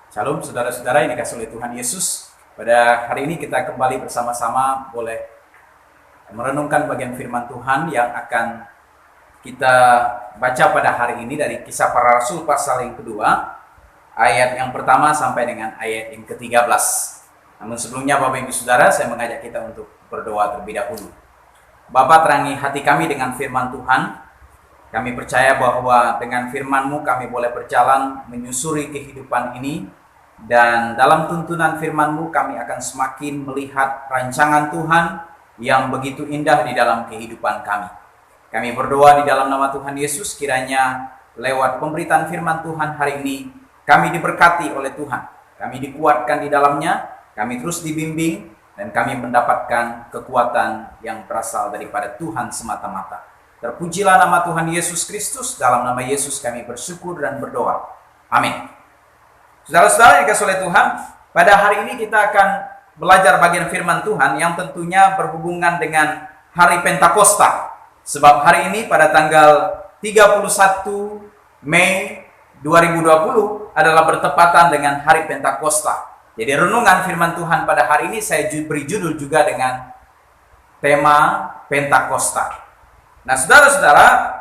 Shalom saudara-saudara yang dikasihi oleh Tuhan Yesus. Pada hari ini kita kembali bersama-sama boleh merenungkan bagian firman Tuhan yang akan kita baca pada hari ini dari Kisah Para Rasul pasal yang kedua, ayat yang pertama sampai dengan ayat yang ke-13. Namun sebelumnya Bapak Ibu Saudara, saya mengajak kita untuk berdoa terlebih dahulu. Bapa, terangi hati kami dengan firman Tuhan. Kami percaya bahwa dengan firman-Mu kami boleh berjalan menyusuri kehidupan ini, dan dalam tuntunan firman-Mu kami akan semakin melihat rancangan Tuhan yang begitu indah di dalam kehidupan kami. Kami berdoa di dalam nama Tuhan Yesus, kiranya lewat pemberitaan firman Tuhan hari ini kami diberkati oleh Tuhan, kami dikuatkan di dalamnya, kami terus dibimbing, dan kami mendapatkan kekuatan yang berasal daripada Tuhan semata-mata. Terpujilah nama Tuhan Yesus Kristus. Dalam nama Yesus kami bersyukur dan berdoa. Amin. Saudara-saudara yang dikasihi oleh Tuhan, pada hari ini kita akan belajar bagian firman Tuhan yang tentunya berhubungan dengan hari Pentakosta. Sebab hari ini pada tanggal 31 Mei 2020 adalah bertepatan dengan hari Pentakosta. Jadi renungan firman Tuhan pada hari ini saya beri judul juga dengan tema Pentakosta. Nah, saudara-saudara,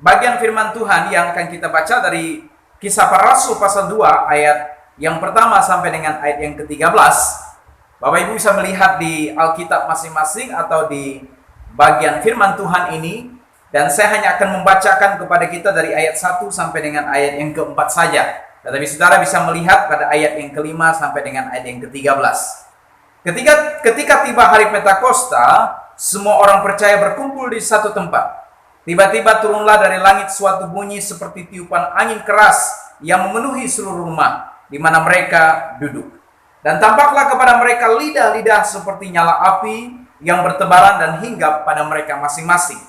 bagian firman Tuhan yang akan kita baca dari Kisah Para Rasul pasal 2 ayat yang pertama sampai dengan ayat yang ke-13. Bapak Ibu bisa melihat di Alkitab masing-masing atau di bagian firman Tuhan ini, dan saya hanya akan membacakan kepada kita dari ayat 1 sampai dengan ayat yang ke-4 saja. Tetapi saudara bisa melihat pada ayat yang ke-5 sampai dengan ayat yang ke-13. Ketika tiba hari Pentakosta, semua orang percaya berkumpul di satu tempat. Tiba-tiba turunlah dari langit suatu bunyi seperti tiupan angin keras yang memenuhi seluruh rumah di mana mereka duduk. Dan tampaklah kepada mereka lidah-lidah seperti nyala api yang bertebaran dan hinggap pada mereka masing-masing.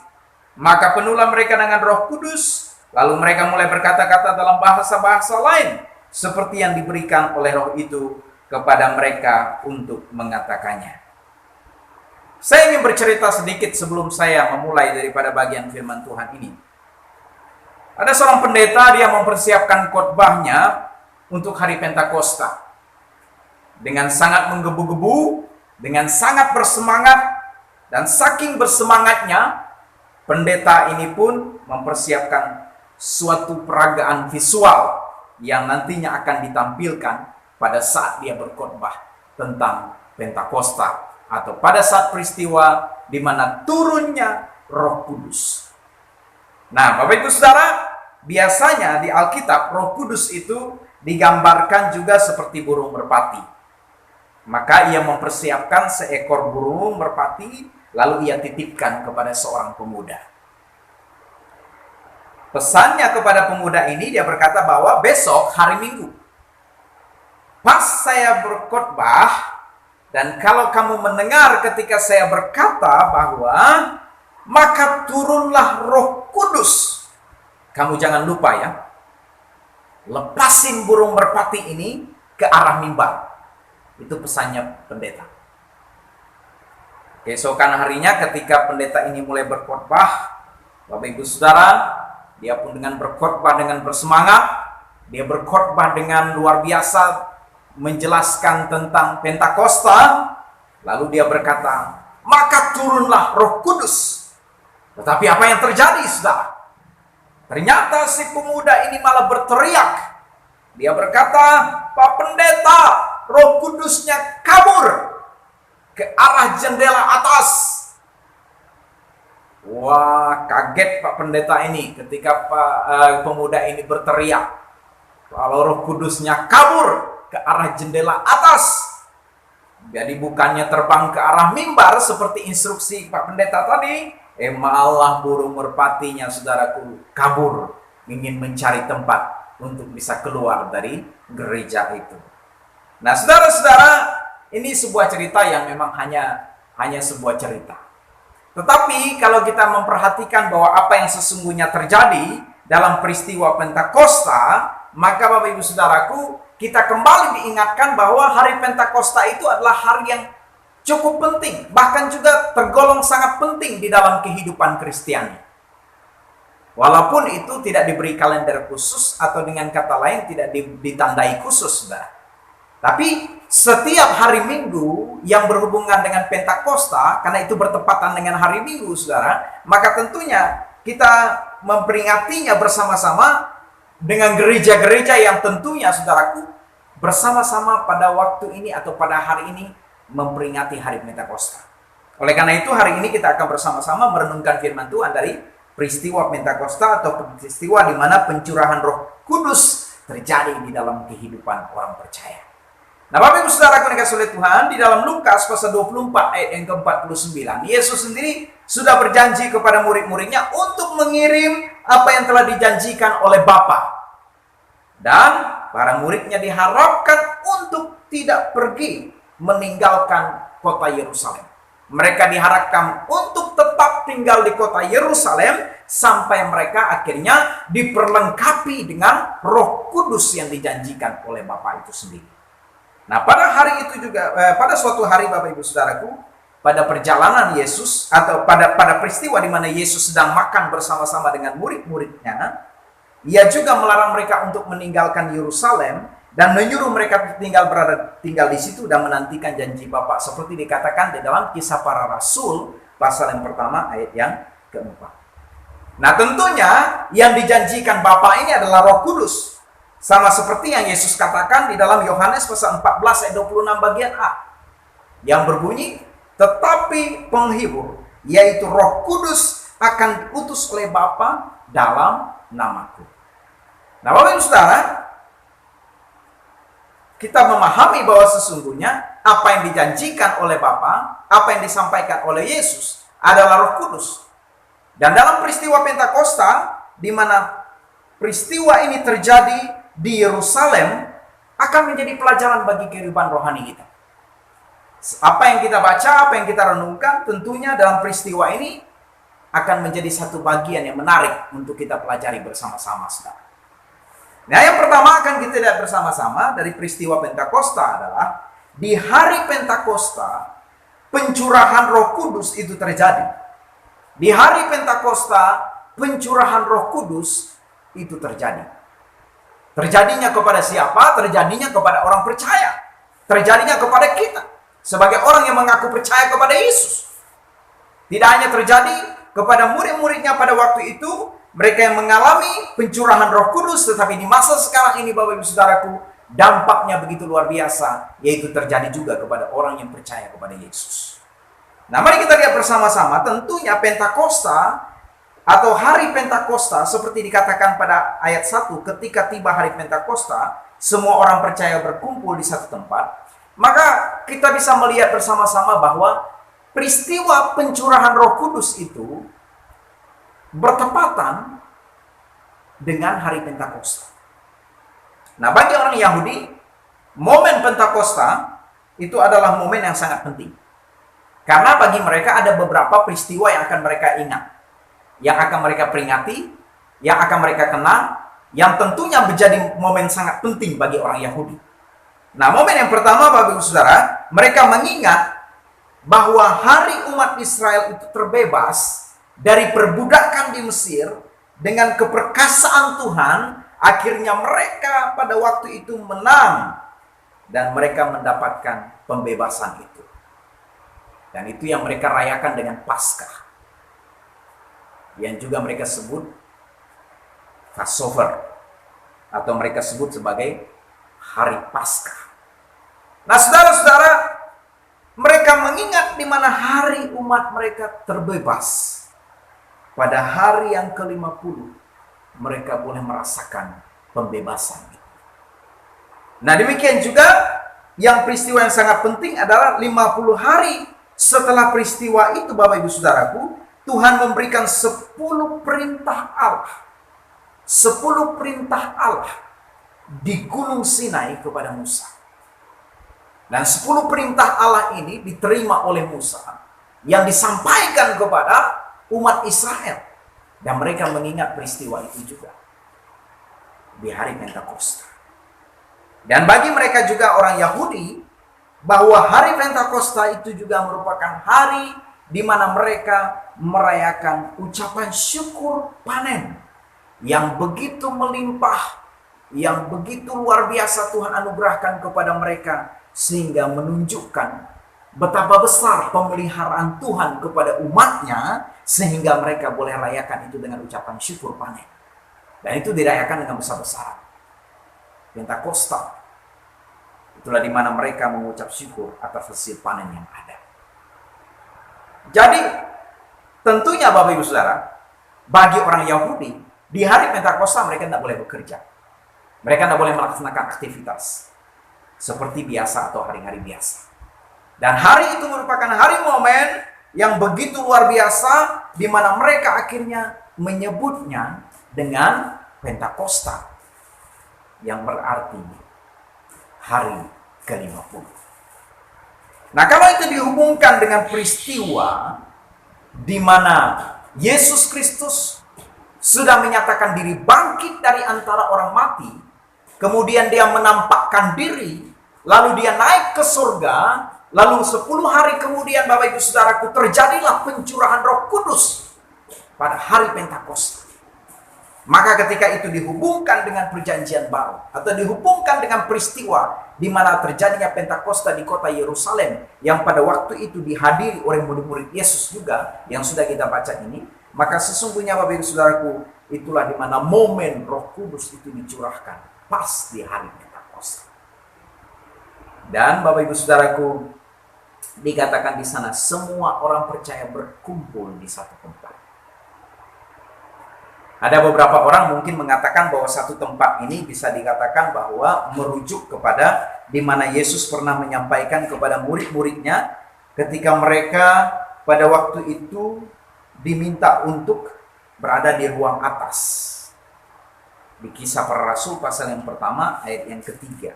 Maka penuhlah mereka dengan Roh Kudus, lalu mereka mulai berkata-kata dalam bahasa-bahasa lain seperti yang diberikan oleh Roh itu kepada mereka untuk mengatakannya. Saya ingin bercerita sedikit sebelum saya memulai daripada bagian firman Tuhan ini. Ada seorang pendeta, dia mempersiapkan khotbahnya untuk hari Pentakosta. Dengan sangat menggebu-gebu, dengan sangat bersemangat, dan saking bersemangatnya, pendeta ini pun mempersiapkan suatu peragaan visual yang nantinya akan ditampilkan pada saat dia berkhotbah tentang Pentakosta, atau pada saat peristiwa di mana turunnya Roh Kudus. Nah, Bapak Ibu Saudara, biasanya di Alkitab Roh Kudus itu digambarkan juga seperti burung merpati. Maka ia mempersiapkan seekor burung merpati, lalu ia titipkan kepada seorang pemuda. Pesannya kepada pemuda ini, dia berkata bahwa besok hari Minggu, pas saya berkhotbah, dan kalau kamu mendengar ketika saya berkata bahwa maka turunlah Roh Kudus, kamu jangan lupa ya, lepasin burung merpati ini ke arah mimbar. Itu pesannya pendeta. Keesokan harinya ketika pendeta ini mulai berkhotbah, Bapak Ibu Saudara, dia pun dengan berkhotbah dengan bersemangat, dia berkhotbah dengan luar biasa, menjelaskan tentang Pentakosta, lalu dia berkata, maka turunlah Roh Kudus. Tetapi apa yang terjadi, saudara? Ternyata si pemuda ini malah berteriak. Dia berkata, Pak Pendeta, Roh Kudusnya kabur ke arah jendela atas. Wah, kaget Pak Pendeta ini ketika pemuda ini berteriak, kalau Roh Kudusnya kabur ke arah jendela atas. Jadi bukannya terbang ke arah mimbar seperti instruksi Pak Pendeta tadi, malah burung merpatinya, saudaraku, kabur, ingin mencari tempat untuk bisa keluar dari gereja itu. Nah, saudara-saudara, ini sebuah cerita yang memang hanya sebuah cerita. Tetapi kalau kita memperhatikan bahwa apa yang sesungguhnya terjadi dalam peristiwa Pentakosta, maka Bapak Ibu Saudaraku, kita kembali diingatkan bahwa hari Pentakosta itu adalah hari yang cukup penting, bahkan juga tergolong sangat penting di dalam kehidupan Kristiani. Walaupun itu tidak diberi kalender khusus atau dengan kata lain tidak ditandai khusus, saudara. Tapi setiap hari Minggu yang berhubungan dengan Pentakosta, karena itu bertepatan dengan hari Minggu, saudara, maka tentunya kita memperingatinya bersama-sama dengan gereja-gereja yang tentunya, saudaraku, bersama-sama pada waktu ini atau pada hari ini memperingati hari Pentakosta. Oleh karena itu hari ini kita akan bersama-sama merenungkan firman Tuhan dari peristiwa Pentakosta atau peristiwa di mana pencurahan Roh Kudus terjadi di dalam kehidupan orang percaya. Nah, Bapak Ibu Saudara yang dikasihi oleh Tuhan, di dalam Lukas pasal 24 ayat yang ke-49, Yesus sendiri sudah berjanji kepada murid-muridnya untuk mengirim apa yang telah dijanjikan oleh Bapa. Dan para muridnya diharapkan untuk tidak pergi meninggalkan kota Yerusalem. Mereka diharapkan untuk tetap tinggal di kota Yerusalem sampai mereka akhirnya diperlengkapi dengan Roh Kudus yang dijanjikan oleh Bapa itu sendiri. Nah, pada hari itu juga, pada suatu hari Bapak Ibu Saudaraku, pada perjalanan Yesus atau pada peristiwa di mana Yesus sedang makan bersama-sama dengan murid-muridnya, Ia juga melarang mereka untuk meninggalkan Yerusalem dan menyuruh mereka tinggal di situ dan menantikan janji Bapa, seperti dikatakan di dalam Kisah Para Rasul pasal yang pertama ayat yang ke-4. Nah, tentunya yang dijanjikan Bapa ini adalah Roh Kudus, sama seperti yang Yesus katakan di dalam Yohanes pasal 14 ayat 26 bagian A, yang berbunyi, tetapi penghibur, yaitu Roh Kudus, akan diutus oleh Bapa dalam namaku. Nah, Bapak Ibu Saudara, kita memahami bahwa sesungguhnya apa yang dijanjikan oleh Bapa, apa yang disampaikan oleh Yesus adalah Roh Kudus. Dan dalam peristiwa Pentakosta, di mana peristiwa ini terjadi di Yerusalem, akan menjadi pelajaran bagi kehidupan rohani kita. Apa yang kita baca, apa yang kita renungkan, tentunya dalam peristiwa ini akan menjadi satu bagian yang menarik untuk kita pelajari bersama-sama, saudara. Nah, yang pertama akan kita lihat bersama-sama dari peristiwa Pentakosta adalah di hari Pentakosta pencurahan Roh Kudus itu terjadi. Di hari Pentakosta pencurahan Roh Kudus itu terjadi. Terjadinya kepada siapa? Terjadinya kepada orang percaya. Terjadinya kepada kita sebagai orang yang mengaku percaya kepada Yesus. Tidak hanya terjadi kepada murid-muridnya pada waktu itu, mereka yang mengalami pencurahan Roh Kudus, tetapi di masa sekarang ini Bapak Ibu Saudaraku, dampaknya begitu luar biasa, yaitu terjadi juga kepada orang yang percaya kepada Yesus. Nah, mari kita lihat bersama-sama, tentunya Pentakosta atau hari Pentakosta seperti dikatakan pada ayat 1, ketika tiba hari Pentakosta, semua orang percaya berkumpul di satu tempat, maka kita bisa melihat bersama-sama bahwa peristiwa pencurahan Roh Kudus itu bertepatan dengan hari Pentakosta. Nah, bagi orang Yahudi, momen Pentakosta itu adalah momen yang sangat penting. Karena bagi mereka ada beberapa peristiwa yang akan mereka ingat, yang akan mereka peringati, yang akan mereka kenal, yang tentunya menjadi momen sangat penting bagi orang Yahudi. Nah, momen yang pertama, Bapak Ibu Saudara, mereka mengingat bahwa hari umat Israel itu terbebas dari perbudakan di Mesir dengan keperkasaan Tuhan. Akhirnya mereka pada waktu itu menang dan mereka mendapatkan pembebasan itu. Dan itu yang mereka rayakan dengan Paskah, yang juga mereka sebut Passover, atau mereka sebut sebagai hari Paskah. Nah, saudara-saudara, mereka mengingat di mana hari umat mereka terbebas. Pada hari yang ke-50, mereka boleh merasakan pembebasan. Nah, demikian juga yang peristiwa yang sangat penting adalah 50 hari setelah peristiwa itu, Bapak Ibu Saudaraku, Tuhan memberikan 10 perintah Allah. 10 perintah Allah di Gunung Sinai kepada Musa. Dan 10 perintah Allah ini diterima oleh Musa, yang disampaikan kepada umat Israel, dan mereka mengingat peristiwa itu juga di hari Pentakosta. Dan bagi mereka juga orang Yahudi, bahwa hari Pentakosta itu juga merupakan hari di mana mereka merayakan ucapan syukur panen. yang begitu melimpah, yang begitu luar biasa Tuhan anugerahkan kepada mereka, sehingga menunjukkan betapa besar pemeliharaan Tuhan kepada umatnya, sehingga mereka boleh rayakan itu dengan ucapan syukur panen. Dan itu dirayakan dengan besar-besaran. Pentakosta, itulah di mana mereka mengucap syukur atas hasil panen yang ada. Jadi, tentunya Bapak Ibu Saudara, bagi orang Yahudi, di hari Pentakosta mereka tidak boleh bekerja. Mereka tidak boleh melaksanakan aktivitas seperti biasa atau hari-hari biasa. Dan hari itu merupakan hari momen yang begitu luar biasa, di mana mereka akhirnya menyebutnya dengan Pentakosta, yang berarti hari ke-50. Nah, kalau itu dihubungkan dengan peristiwa di mana Yesus Kristus sudah menyatakan diri bangkit dari antara orang mati, kemudian dia menampakkan diri, lalu dia naik ke surga, lalu 10 hari kemudian Bapak Ibu Saudaraku terjadilah pencurahan Roh Kudus pada hari Pentakosta. Maka ketika itu dihubungkan dengan perjanjian baru, atau dihubungkan dengan peristiwa di mana terjadinya Pentakosta di kota Yerusalem, yang pada waktu itu dihadiri oleh murid-murid Yesus juga, yang sudah kita baca ini, maka sesungguhnya Bapak Ibu Saudaraku, itulah di mana momen Roh Kudus itu dicurahkan pas di hari Pentakosta. Dan Bapak Ibu Saudaraku, dikatakan di sana semua orang percaya berkumpul di satu tempat. Ada beberapa orang mungkin mengatakan bahwa satu tempat ini bisa dikatakan bahwa merujuk kepada di mana Yesus pernah menyampaikan kepada murid-muridnya ketika mereka pada waktu itu diminta untuk berada di ruang atas. Di Kisah Para Rasul pasal yang pertama ayat yang ketiga.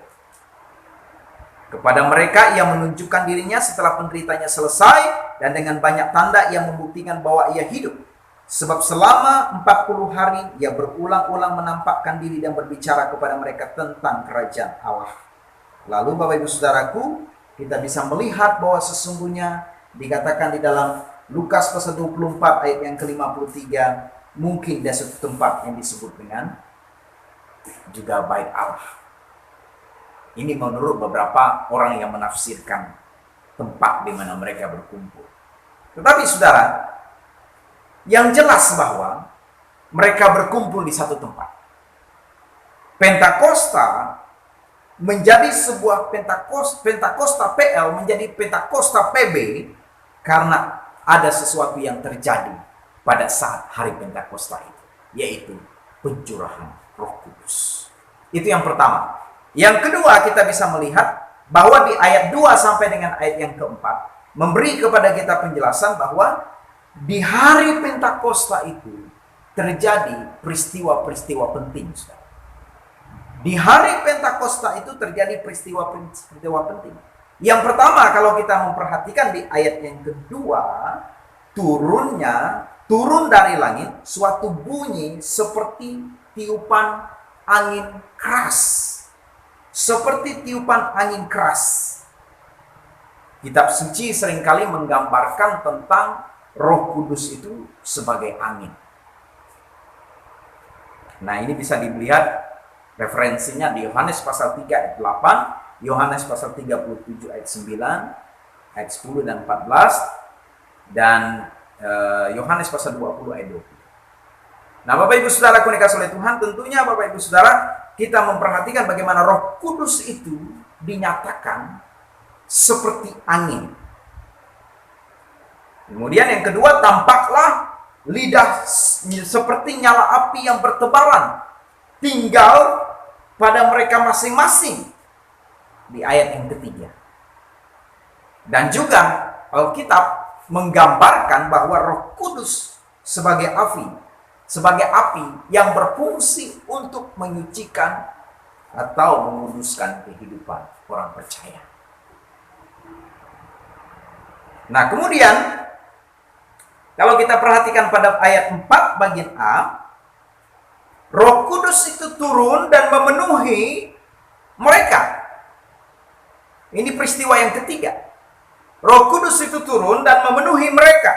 Kepada mereka ia menunjukkan dirinya setelah penderitanya selesai, dan dengan banyak tanda ia membuktikan bahwa ia hidup. Sebab selama 40 hari ia berulang-ulang menampakkan diri dan berbicara kepada mereka tentang kerajaan Allah. Lalu Bapak Ibu Saudaraku, kita bisa melihat bahwa sesungguhnya dikatakan di dalam Lukas pasal 24 ayat yang ke-53, mungkin ada satu tempat yang disebut dengan juga Bait Allah. Ini menurut beberapa orang yang menafsirkan tempat di mana mereka berkumpul. Tetapi saudara, yang jelas bahwa mereka berkumpul di satu tempat. Pentakosta menjadi sebuah Pentakosta PL menjadi Pentakosta PB karena ada sesuatu yang terjadi pada saat hari Pentakosta itu, yaitu pencurahan Roh Kudus. Itu yang pertama. Yang kedua, kita bisa melihat bahwa di ayat 2 sampai dengan ayat yang keempat memberi kepada kita penjelasan bahwa di hari Pentakosta itu terjadi peristiwa-peristiwa penting. Di hari Pentakosta itu terjadi peristiwa-peristiwa penting. Yang pertama, kalau kita memperhatikan di ayat yang kedua, turun dari langit suatu bunyi seperti tiupan angin keras. Seperti tiupan angin keras. Kitab suci seringkali menggambarkan tentang Roh Kudus itu sebagai angin. Nah, ini bisa dilihat referensinya di Yohanes pasal 3 ayat 8, Yohanes pasal 37 ayat 9, ayat 10 dan 14, dan Yohanes pasal 20 ayat 20. Nah, Bapak Ibu Saudara yang dikasihi oleh Tuhan, tentunya Bapak Ibu Saudara, kita memperhatikan bagaimana Roh Kudus itu dinyatakan seperti angin. Kemudian yang kedua, tampaklah lidah seperti nyala api yang bertebaran tinggal pada mereka masing-masing di ayat yang ketiga. Dan juga Alkitab menggambarkan bahwa Roh Kudus sebagai api yang berfungsi untuk menyucikan atau menguduskan kehidupan orang percaya. Nah, kemudian kalau kita perhatikan pada ayat 4 bagian A, Roh Kudus itu turun dan memenuhi mereka. Ini peristiwa yang ketiga. Roh Kudus itu turun dan memenuhi mereka.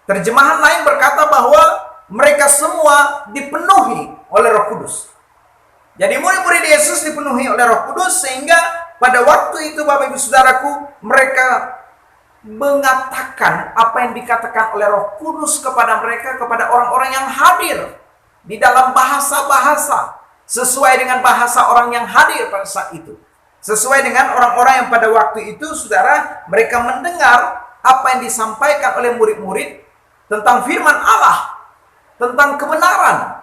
Terjemahan lain berkata bahwa mereka semua dipenuhi oleh Roh Kudus. Jadi murid-murid Yesus dipenuhi oleh Roh Kudus, sehingga pada waktu itu Bapak Ibu Saudaraku, mereka mengatakan apa yang dikatakan oleh Roh Kudus kepada mereka, kepada orang-orang yang hadir di dalam bahasa-bahasa, sesuai dengan bahasa orang yang hadir pada saat itu. Sesuai dengan orang-orang yang pada waktu itu, saudara, mereka mendengar apa yang disampaikan oleh murid-murid tentang firman Allah, tentang kebenaran.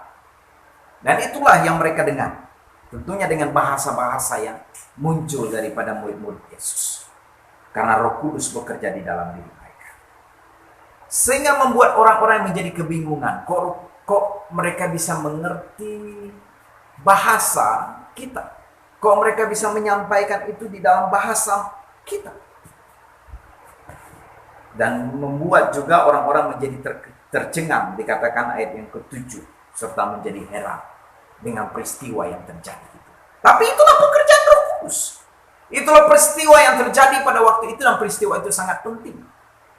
Dan itulah yang mereka dengar. Tentunya dengan bahasa-bahasa yang muncul daripada murid-murid Yesus. Karena Roh Kudus bekerja di dalam diri mereka. Sehingga membuat orang-orang menjadi kebingungan. Kok mereka bisa mengerti bahasa kita? Kok mereka bisa menyampaikan itu di dalam bahasa kita? Dan membuat juga orang-orang menjadi tercengang, dikatakan ayat yang ke-7, serta menjadi heran dengan peristiwa yang terjadi itu. Tapi itulah pekerjaan Roh Kudus. Itulah peristiwa yang terjadi pada waktu itu, dan peristiwa itu sangat penting.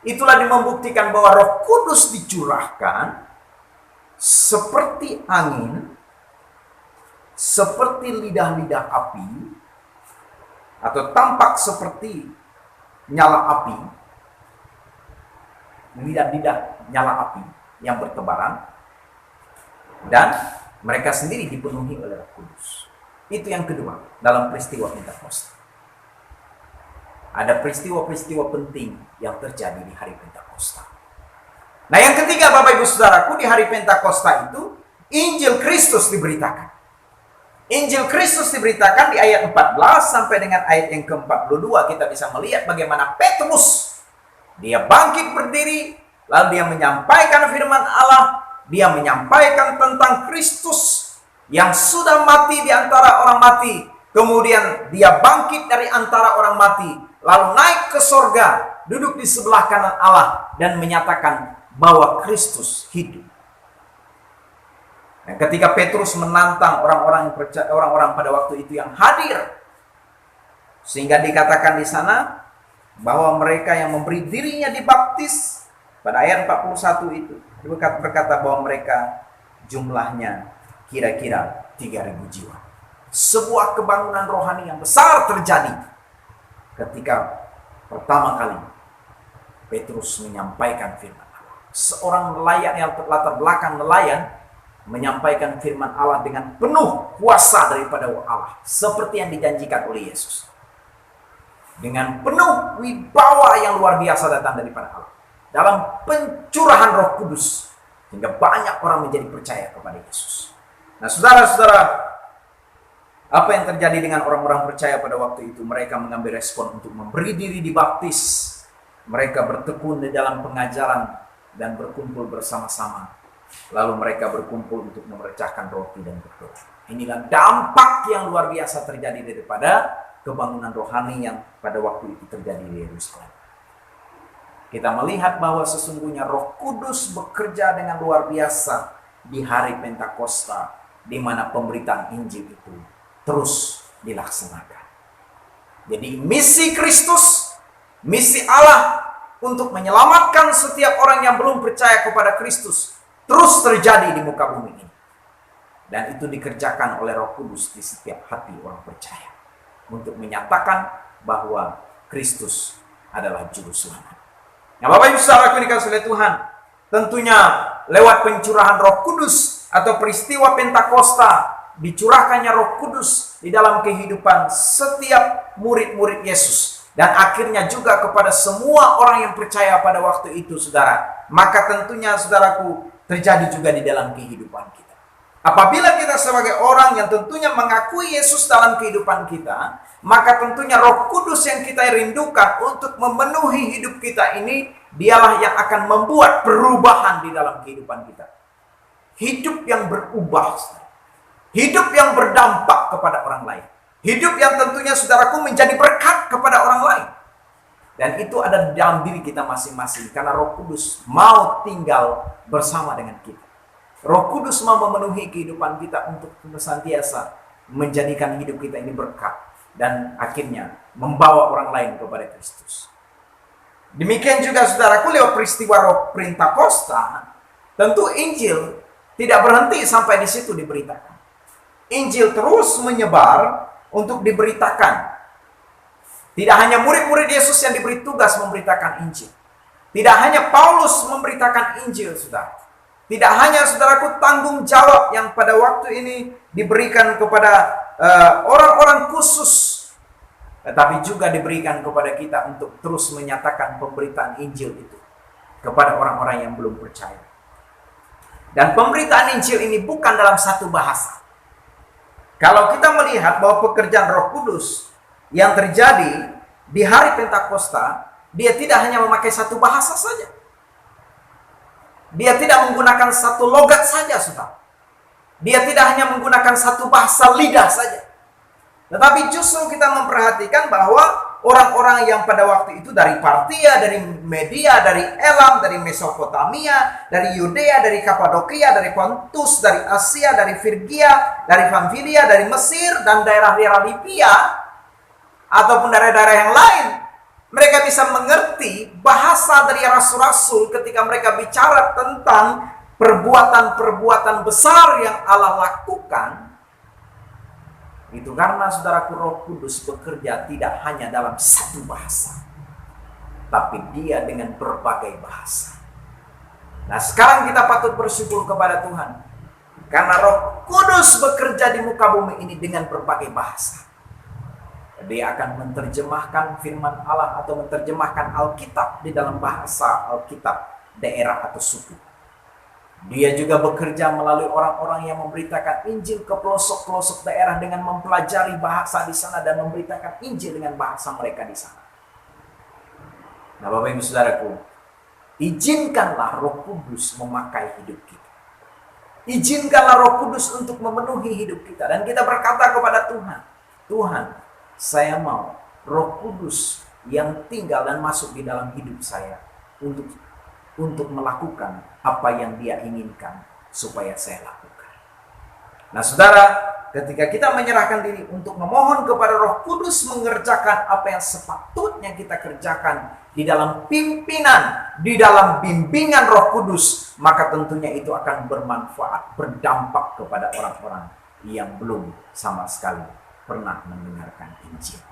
Itulah membuktikan bahwa Roh Kudus dicurahkan seperti angin, seperti lidah-lidah api, atau tampak seperti nyala api, lidah-lidah nyala api yang bertebaran, dan mereka sendiri dipenuhi oleh Roh Kudus. Itu yang kedua dalam peristiwa Pentakosta. Ada peristiwa-peristiwa penting yang terjadi di hari Pentakosta. Nah, yang ketiga Bapak Ibu Saudaraku, di hari Pentakosta itu Injil Kristus diberitakan. Injil Kristus diberitakan di ayat 14 sampai dengan ayat yang ke-42. Kita bisa melihat bagaimana Petrus, dia bangkit berdiri, lalu dia menyampaikan firman Allah. Dia menyampaikan tentang Kristus yang sudah mati di antara orang mati. Kemudian dia bangkit dari antara orang mati, lalu naik ke sorga, duduk di sebelah kanan Allah, dan menyatakan bahwa Kristus hidup. Dan ketika Petrus menantang orang-orang pada waktu itu yang hadir, sehingga dikatakan di sana bahwa mereka yang memberi dirinya dibaptis, pada ayat 41 itu berkata bahwa mereka jumlahnya kira-kira 3.000 jiwa. Sebuah kebangunan rohani yang besar terjadi ketika pertama kali Petrus menyampaikan firman Allah. Seorang nelayan yang latar belakang nelayan menyampaikan firman Allah dengan penuh kuasa daripada Allah, seperti yang dijanjikan oleh Yesus. Dengan penuh wibawa yang luar biasa datang daripada Allah, dalam pencurahan Roh Kudus, sehingga banyak orang menjadi percaya kepada Yesus. Nah, saudara-saudara, apa yang terjadi dengan orang-orang percaya pada waktu itu? Mereka mengambil respon untuk memberi diri dibaptis. Mereka bertekun di dalam pengajaran dan berkumpul bersama-sama. Lalu mereka berkumpul untuk memecahkan roti dan berdoa. Inilah dampak yang luar biasa terjadi daripada kebangunan rohani yang pada waktu itu terjadi di Yerusalem. Kita melihat bahwa sesungguhnya Roh Kudus bekerja dengan luar biasa di hari Pentakosta, di mana pemberitaan Injil itu terus dilaksanakan. Jadi misi Kristus, misi Allah untuk menyelamatkan setiap orang yang belum percaya kepada Kristus, terus terjadi di muka bumi ini. Dan itu dikerjakan oleh Roh Kudus di setiap hati orang percaya, untuk menyatakan bahwa Kristus adalah juru selamat. Nah, Bapak Ibu Saudaraku dikasihi oleh Tuhan, tentunya lewat pencurahan Roh Kudus atau peristiwa Pentakosta, dicurahkannya Roh Kudus di dalam kehidupan setiap murid-murid Yesus, dan akhirnya juga kepada semua orang yang percaya pada waktu itu, saudara. Maka tentunya, saudaraku, terjadi juga di dalam kehidupan kita. Apabila kita sebagai orang yang tentunya mengakui Yesus dalam kehidupan kita, maka tentunya Roh Kudus yang kita rindukan untuk memenuhi hidup kita ini, dialah yang akan membuat perubahan di dalam kehidupan kita. Hidup yang berubah, hidup yang berdampak kepada orang lain, hidup yang tentunya, saudaraku, menjadi berkat kepada orang lain. Dan itu ada di dalam diri kita masing-masing, karena Roh Kudus mau tinggal bersama dengan kita. Roh Kudus mau memenuhi kehidupan kita untuk senantiasa menjadikan hidup kita ini berkat, dan akhirnya membawa orang lain kepada Kristus. Demikian juga, saudaraku, lewat peristiwa Roh Pentakosta, Tentu Injil tidak berhenti sampai di situ diberitakan. Injil terus menyebar untuk diberitakan. Tidak hanya murid-murid Yesus yang diberi tugas memberitakan Injil. Tidak hanya Paulus memberitakan Injil, saudara. Tidak hanya, saudaraku, tanggung jawab yang pada waktu ini diberikan kepada orang-orang khusus, tetapi juga diberikan kepada kita untuk terus menyatakan pemberitaan Injil itu kepada orang-orang yang belum percaya. Dan pemberitaan Injil ini bukan dalam satu bahasa. Kalau kita melihat bahwa pekerjaan Roh Kudus yang terjadi di hari Pentakosta, dia tidak hanya memakai satu bahasa saja. Dia tidak menggunakan satu logat saja, saudara. Dia tidak hanya menggunakan satu bahasa lidah saja. Tetapi justru kita memperhatikan bahwa orang-orang yang pada waktu itu dari Partia, dari Media, dari Elam, dari Mesopotamia, dari Yudea, dari Kapadokia, dari Pontus, dari Asia, dari Frigia, dari Pamfilia, dari Mesir, dan daerah-daerah Libya, ataupun daerah-daerah yang lain, mereka bisa mengerti bahasa dari rasul-rasul ketika mereka bicara tentang perbuatan-perbuatan besar yang Allah lakukan. Itu karena, saudaraku, Roh Kudus bekerja tidak hanya dalam satu bahasa, tapi dia dengan berbagai bahasa. Nah, sekarang kita patut bersyukur kepada Tuhan, karena Roh Kudus bekerja di muka bumi ini dengan berbagai bahasa. Dia akan menerjemahkan firman Allah atau menerjemahkan Alkitab di dalam bahasa Alkitab daerah atau suku. Dia juga bekerja melalui orang-orang yang memberitakan Injil ke pelosok-pelosok daerah dengan mempelajari bahasa di sana dan memberitakan Injil dengan bahasa mereka di sana. Nah, Bapak Ibu Saudaraku, izinkanlah Roh Kudus memakai hidup kita. Izinkanlah Roh Kudus untuk memenuhi hidup kita. Dan kita berkata kepada Tuhan, Tuhan, saya mau Roh Kudus yang tinggal dan masuk di dalam hidup saya untuk melakukan apa yang Dia inginkan supaya saya lakukan. Nah, saudara, ketika kita menyerahkan diri untuk memohon kepada Roh Kudus mengerjakan apa yang sepatutnya kita kerjakan di dalam pimpinan, di dalam bimbingan Roh Kudus, maka tentunya itu akan bermanfaat, berdampak kepada orang-orang yang belum sama sekali pernah mendengarkan Injil.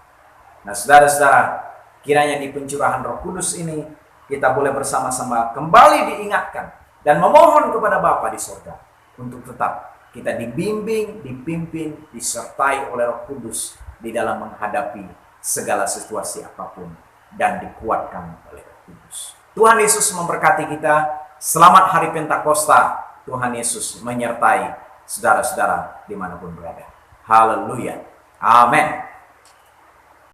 Nah, saudara-saudara, kiranya di pencurahan Roh Kudus ini kita boleh bersama-sama kembali diingatkan dan memohon kepada Bapa di surga untuk tetap kita dibimbing, dipimpin, disertai oleh Roh Kudus di dalam menghadapi segala situasi apapun dan dikuatkan oleh Roh Kudus. Tuhan Yesus memberkati kita. Selamat Hari Pentakosta. Tuhan Yesus menyertai saudara-saudara dimanapun berada. Haleluya. Amin.